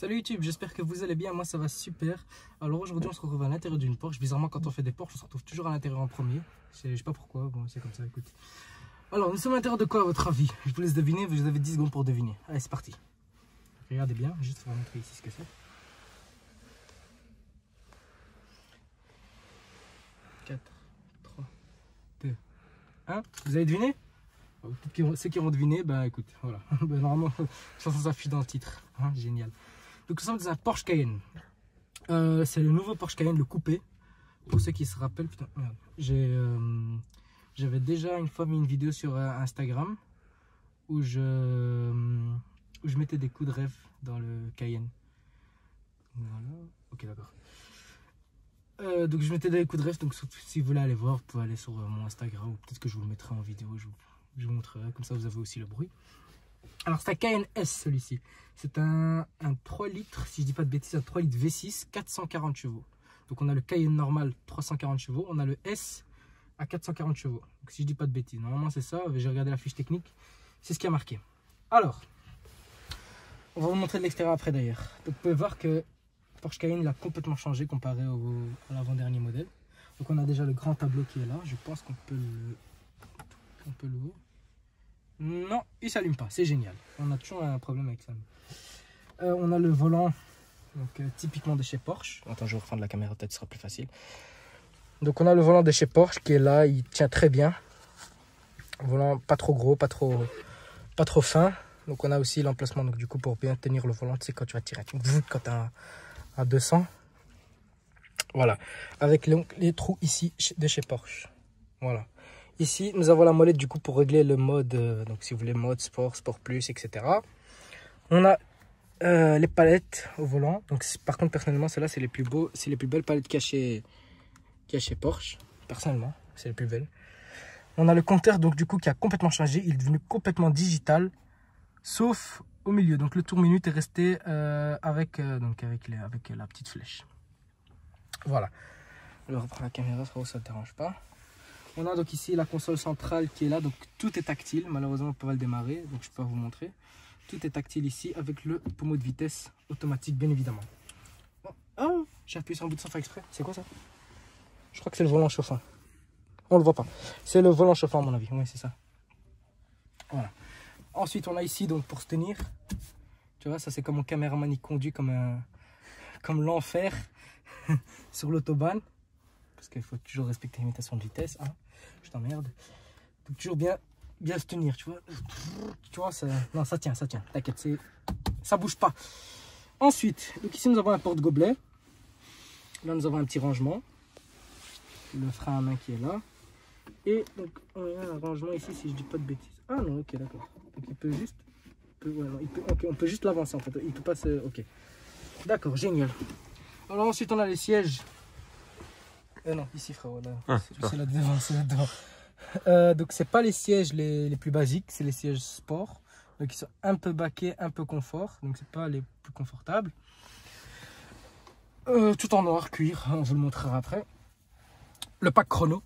Salut YouTube, j'espère que vous allez bien, moi ça va super. Alors aujourd'hui on se retrouve à l'intérieur d'une Porsche. Bizarrement quand on fait des Porsche on se retrouve toujours à l'intérieur en premier. Je sais pas pourquoi, bon c'est comme ça, écoute. Alors nous sommes à l'intérieur de quoi à votre avis? Je vous laisse deviner, vous avez 10 secondes pour deviner. Allez c'est parti. Regardez bien, juste pour vous montrer ici ce que c'est. 4, 3, 2, 1. Vous avez deviné? Ceux qui ont deviné, bah écoute, voilà. Bah, normalement, ça s'affiche dans le titre. Hein, génial. Donc nous sommes dans un Porsche Cayenne. C'est le nouveau Porsche Cayenne, le coupé. Pour ceux qui se rappellent, putain, merde. J'avais déjà une fois mis une vidéo sur Instagram où je mettais des coups de rêve dans le Cayenne. Voilà. Ok, d'accord. Donc je mettais des coups de rêve. Donc si vous voulez aller voir, vous pouvez aller sur mon Instagram ou peut-être que je vous le mettrai en vidéo. Je vous montrerai, comme ça vous avez aussi le bruit. Alors c'est un Cayenne S celui-ci. C'est un 3 litres, si je dis pas de bêtises, un 3 litres V6, 440 chevaux. Donc on a le Cayenne normal, 340 chevaux. On a le S à 440 chevaux. Donc si je dis pas de bêtises, normalement c'est ça. J'ai regardé la fiche technique, c'est ce qui a marqué. Alors, on va vous montrer de l'extérieur après d'ailleurs. Donc vous pouvez voir que Porsche Cayenne il a complètement changé comparé à l'avant-dernier modèle. Donc on a déjà le grand tableau qui est là. Je pense qu'on peut l'ouvrir. Non, il s'allume pas, c'est génial. On a toujours un problème avec ça. On a le volant, donc typiquement de chez Porsche. Attends, je vais reprendre la caméra, peut-être ce sera plus facile. Donc on a le volant de chez Porsche qui est là, il tient très bien. Volant pas trop gros, pas trop fin. Donc on a aussi l'emplacement, donc du coup pour bien tenir le volant, tu sais quand tu vas tirer quand tu as à 200. Voilà, avec les trous ici de chez Porsche. Voilà. Ici, nous avons la molette du coup pour régler le mode, donc si vous voulez mode sport, sport plus, etc. On a les palettes au volant. Donc par contre, personnellement, celles-là, c'est les plus beaux, c'est les plus belles palettes qu'il y a chez Porsche. Personnellement, c'est les plus belles. On a le compteur donc du coup qui a complètement changé. Il est devenu complètement digital, sauf au milieu. Donc le tour minute est resté avec la petite flèche. Voilà. Je vais reprendre la caméra, ça ne te dérange pas. On a donc ici la console centrale qui est là, donc tout est tactile. Malheureusement, on ne peut pas le démarrer, donc je peux pas vous montrer. Tout est tactile ici avec le pommeau de vitesse automatique, bien évidemment. Oh, j'ai appuyé sur un bouton sans faire exprès. C'est quoi ça? Je crois que c'est le volant chauffant. On le voit pas. C'est le volant chauffant à mon avis. Oui, c'est ça. Voilà. Ensuite, on a ici donc pour se tenir. Tu vois, ça c'est comme mon caméraman il conduit comme l'enfer sur l'autobahn. Parce qu'il faut toujours respecter les limitations de vitesse. Hein. Je t'emmerde. Donc toujours bien se tenir, tu vois. Tu vois, non, ça tient. T'inquiète, ça bouge pas. Ensuite, donc ici nous avons un porte-gobelet. Là nous avons un petit rangement. Le frein à main qui est là. Et donc on a un rangement ici si je dis pas de bêtises. Ah non, ok, d'accord. Donc il peut juste... on peut juste l'avancer en fait. Il peut pas se... Ok. D'accord, génial. Alors ensuite on a les sièges. Non, ici frérot, là. C'est là devant, c'est là devant. Donc c'est pas les sièges les plus basiques, c'est les sièges sport. Donc ils sont un peu baquets, un peu confort. Donc c'est pas les plus confortables. Tout en noir, cuir, on vous le montrera après. Le pack chrono.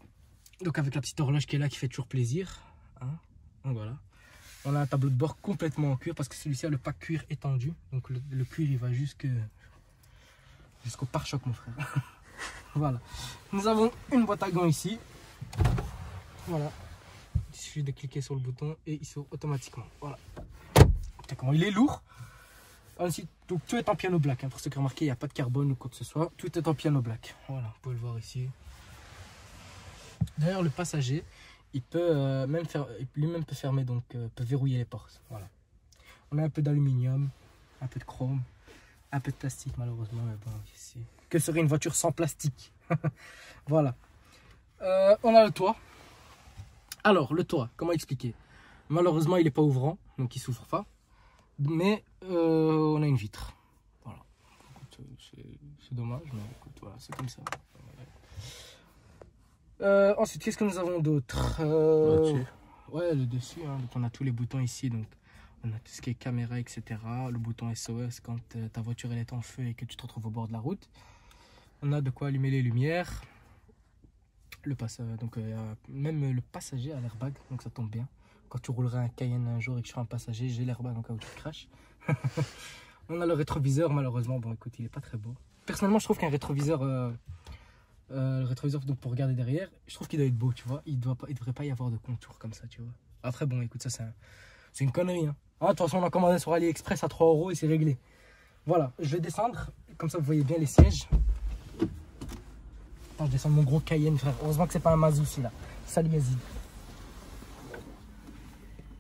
Donc avec la petite horloge qui est là qui fait toujours plaisir. Hein. Donc voilà. On a un tableau de bord complètement en cuir parce que celui-ci a le pack cuir étendu. Donc le cuir il va jusqu'au pare-choc mon frère. Voilà. Nous avons une boîte à gants ici. Voilà. Il suffit de cliquer sur le bouton et il s'ouvre automatiquement. Voilà. Putain, comment il est lourd. Ensuite, donc tout est en piano black. Hein. Pour ceux qui ont remarqué, il n'y a pas de carbone ou quoi que ce soit. Tout est en piano black. Voilà, vous pouvez le voir ici. D'ailleurs, le passager, il peut lui-même peut fermer, donc peut verrouiller les portes. Voilà. On a un peu d'aluminium, un peu de chrome, un peu de plastique malheureusement. Mais bon, ici. Que serait une voiture sans plastique? Voilà. On a le toit. Alors, le toit, comment expliquer? Malheureusement, il n'est pas ouvrant, donc il ne s'ouvre pas. Mais on a une vitre. Voilà. C'est dommage, mais écoute, voilà, c'est comme ça. Ensuite, qu'est-ce que nous avons d'autre? Ouais, le dessus. Hein, donc on a tous les boutons ici. Donc on a tout ce qui est caméra, etc. Le bouton SOS quand ta voiture elle est en feu et que tu te retrouves au bord de la route. On a de quoi allumer les lumières. Donc même le passager a l'airbag, donc ça tombe bien. Quand tu rouleras un Cayenne un jour et que je serai un passager, j'ai l'airbag en cas où tu craches. On a le rétroviseur, malheureusement, bon écoute, il est pas très beau. Personnellement, je trouve qu'un rétroviseur, le rétroviseur donc pour regarder derrière, je trouve qu'il doit être beau, tu vois. Il devrait pas y avoir de contour comme ça, tu vois. Après, bon, écoute, ça c'est une connerie. Hein. Ah, de toute façon, on a commandé sur AliExpress à 3 € et c'est réglé. Voilà, je vais descendre, comme ça vous voyez bien les sièges. Attends, je descends mon gros Cayenne, frère. Heureusement que c'est pas un Mazou, celui-là. Salut Yazid.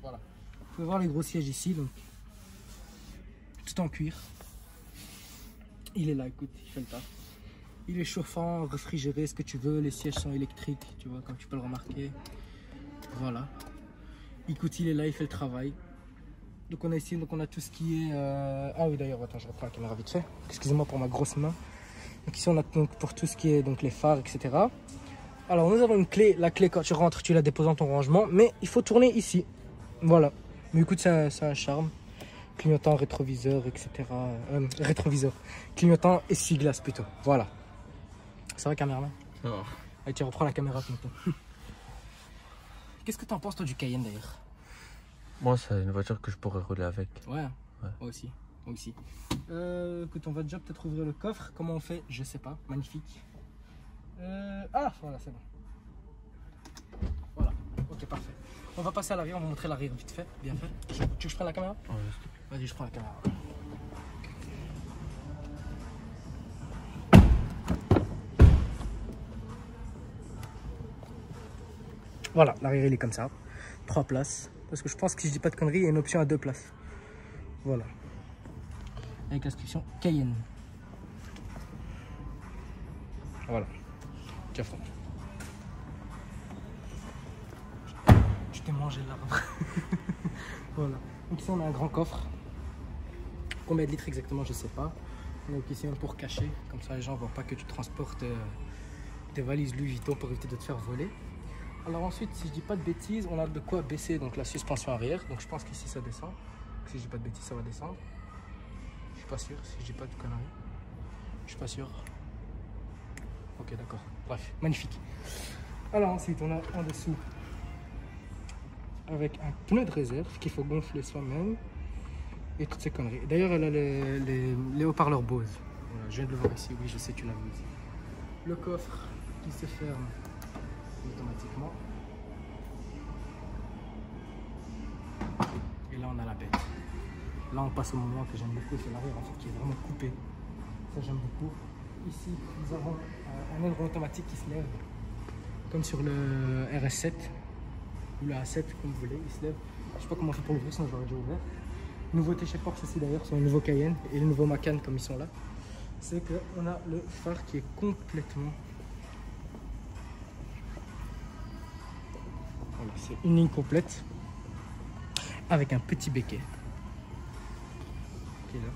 Voilà. Vous pouvez voir les gros sièges ici, donc tout en cuir. Il est là, écoute, il fait le taf. Il est chauffant, réfrigéré, ce que tu veux. Les sièges sont électriques, tu vois, comme tu peux le remarquer. Voilà. Écoute, il est là, il fait le travail. Donc on a ici, donc on a tout ce qui est... Ah oui, d'ailleurs, attends, je reprends la caméra vite fait. Excusez-moi pour ma grosse main. Donc ici, on a donc pour tout ce qui est donc les phares, etc. Alors nous avons une clé. La clé, quand tu rentres, tu la déposes dans ton rangement. Mais il faut tourner ici. Voilà. Mais écoute, c'est un charme. Clignotant, rétroviseur, etc. Rétroviseur. Clignotant, essuie-glace plutôt. Voilà. Ça va, caméraman? Ça va. Allez, tu reprends la caméra maintenant. Qu'est-ce que tu en penses, toi, du Cayenne, d'ailleurs? Moi, c'est une voiture que je pourrais rouler avec. Ouais, Ouais. moi aussi. Moi aussi. Écoute, on va déjà peut-être ouvrir le coffre. Comment on fait? Je sais pas. Magnifique. Ah, voilà, c'est bon. Voilà. Ok, parfait. On va passer à l'arrière. On va montrer l'arrière vite fait. Bien fait. Tu veux que je prenne la caméra? Ouais. Vas-y, je prends la caméra. Voilà, l'arrière il est comme ça. 3 places. Parce que je pense que si je dis pas de conneries, il y a une option à 2 places. Voilà. Avec l'inscription Cayenne. Voilà. Tiens, fond. Tu t'es mangé l'arbre. Voilà. Donc ici on a un grand coffre. Combien de litres exactement, je sais pas. Donc ici un pour cacher. Comme ça les gens ne voient pas que tu transportes tes valises Louis Vuitton pour éviter de te faire voler. Alors ensuite, si je dis pas de bêtises, on a de quoi baisser donc la suspension arrière. Donc je pense qu'ici ça descend. Donc, si je dis pas de bêtises, ça va descendre. Je suis pas sûr, si je dis pas de conneries. Je suis pas sûr. Ok, d'accord. Bref, magnifique. Alors ensuite, on a en dessous avec un pneu de réserve qu'il faut gonfler soi-même et toutes ces conneries. D'ailleurs, elle a les haut-parleurs Bose. Voilà, je viens de le voir ici. Oui, je sais, tu l'as vu ici. Le coffre qui se ferme automatiquement. Et là on a la bête. Là on passe au moment que j'aime beaucoup, c'est l'arrière en fait qui est vraiment coupé. Ça j'aime beaucoup. Ici nous avons un aileron automatique qui se lève comme sur le RS7 ou le A7 comme vous voulez, il se lève. Je sais pas comment on fait pour l'ouvrir, sinon j'aurais déjà ouvert. Nouveauté chez Porsche aussi d'ailleurs sur le nouveau Cayenne et le nouveau Macan comme ils sont là, c'est qu'on a le phare qui est complètement... Voilà, c'est une ligne complète avec un petit béquet qui est là.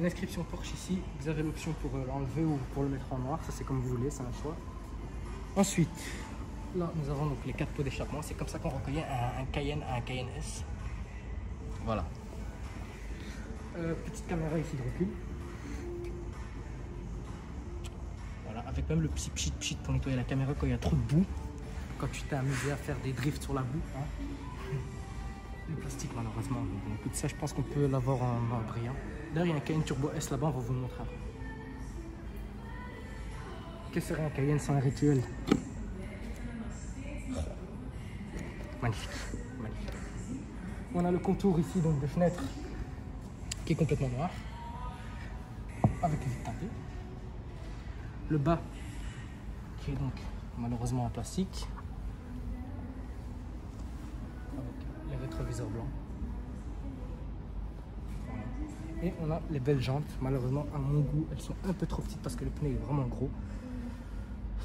L'inscription Porsche ici, vous avez l'option pour l'enlever ou pour le mettre en noir, ça c'est comme vous voulez, c'est un choix. Ensuite, là nous avons donc les 4 pots d'échappement, c'est comme ça qu'on reconnaît un Cayenne à un Cayenne S. Voilà. Petite caméra ici de recul. Voilà, avec même le petit pchit pour nettoyer la caméra quand il y a trop de boue. Quand tu t'es amusé à faire des drifts sur la boue. Hein. Le plastique malheureusement. Donc, écoute, ça je pense qu'on peut l'avoir en brillant. D'ailleurs il y a un Cayenne Turbo S là-bas, on va vous le montrer après. Qu'est-ce que serait un Cayenne sans un rituel? Magnifique, magnifique. On a le contour ici donc de fenêtre qui est complètement noir. Avec les vitres teintées. Le bas qui est donc malheureusement en plastique. Les rétroviseurs blancs. Voilà. Et on a les belles jantes. Malheureusement, à mon goût, elles sont un peu trop petites parce que le pneu est vraiment gros.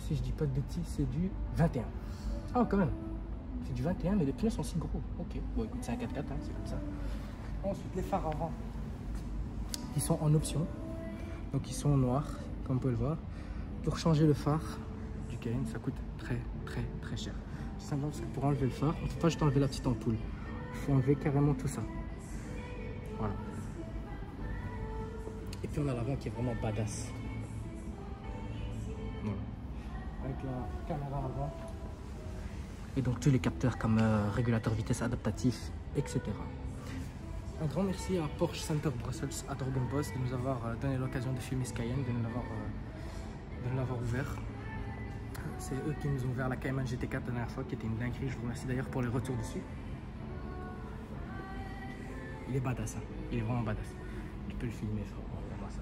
Si je dis pas de bêtises, c'est du 21. Ah, quand même. C'est du 21, mais les pneus sont si gros. Ok, bon, écoute, c'est un 4x4, hein, c'est comme ça. Ensuite, les phares avant, ils sont en option. Donc, ils sont en noir, comme vous pouvez le voir. Pour changer le phare du Cayenne, ça coûte très cher. Tout simplement parce que pour enlever le phare, on ne peut pas juste enlever la petite ampoule. Il faut enlever carrément tout ça. Voilà. Et puis on a l'avant qui est vraiment badass. Voilà. Avec la caméra avant. Et donc tous les capteurs comme régulateur vitesse adaptatif, etc. Un grand merci à Porsche Center Brussels à Dorgenbos de nous avoir donné l'occasion de filmer ce Cayenne, de nous l'avoir ouvert. C'est eux qui nous ont ouvert la Cayman GT4 la dernière fois, qui était une dinguerie. Je vous remercie d'ailleurs pour les retours dessus. Il est badass, hein. Il est vraiment badass. Tu peux le filmer, ça. Vraiment ça.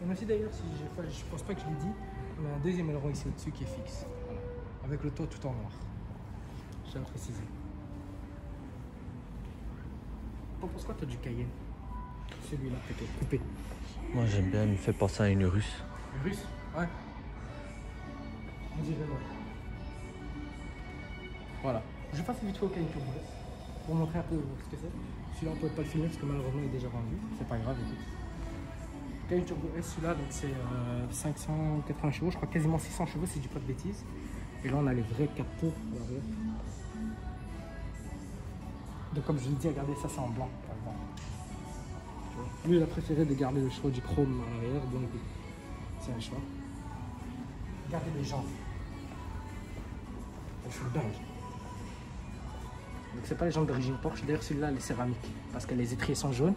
Et aussi d'ailleurs, si je pense pas que je l'ai dit, on a un deuxième aileron ici au-dessus qui est fixe. Voilà. Avec le toit tout en noir. Je tiens à préciser. T'en penses quoi toi du Cayenne? Celui-là plutôt, coupé. Moi j'aime bien, il me fait penser à une russe. Une russe? Ouais. On dirait ouais. Voilà. Je passe vite fait au Cayenne Turbo S pour montrer un peu ce que c'est. Celui-là on ne peut pas le filmer parce que malheureusement il est déjà vendu. C'est pas grave, écoute. Cayenne Turbo S, celui-là donc c'est 580 chevaux, je crois quasiment 600 chevaux si je dis pas de bêtises. Et là on a les vrais capteurs à l'arrière. Donc comme je vous le dis, regardez ça c'est en blanc par exemple. Lui il a préféré de garder le choix du chrome à l'arrière, donc c'est un choix. Regardez les jambes. Elles sont dingues. Donc c'est pas les jambes d'origine Porsche, d'ailleurs celui-là les céramiques, parce que les étriers sont jaunes.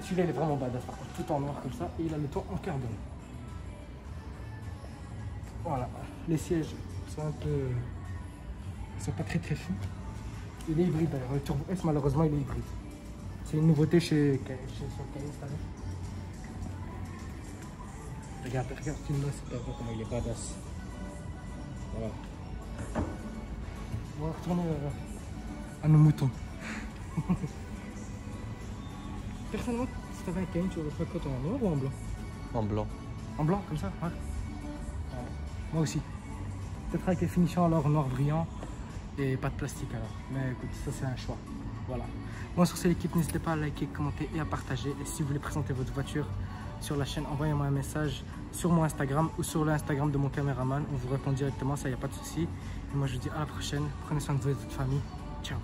Celui-là il est vraiment badass, par contre, tout en noir comme ça, et il a le toit en carbone. Voilà, les sièges sont un peu... Ils sont pas très fous. Il est hybride d'ailleurs, le Turbo S malheureusement il est hybride. C'est une nouveauté chez Cayenne cette année. Regarde filme-moi c'est pas comment il est badass. Voilà. On va retourner à nos moutons. Personnellement, si tu avais un Cayenne, tu aurais fait quoi, en noir ou en blanc? En blanc. En blanc, comme ça? Ouais. Moi aussi. Peut-être avec les finitions alors noir brillant et pas de plastique alors. Mais écoute, ça c'est un choix. Voilà. Bon, sur l'équipe, n'hésitez pas à liker, commenter et à partager. Et si vous voulez présenter votre voiture sur la chaîne, envoyez-moi un message sur mon Instagram ou sur l'Instagram de mon caméraman. On vous répond directement, ça y a pas de souci. Et moi je vous dis à la prochaine. Prenez soin de vous et de votre famille. Ciao.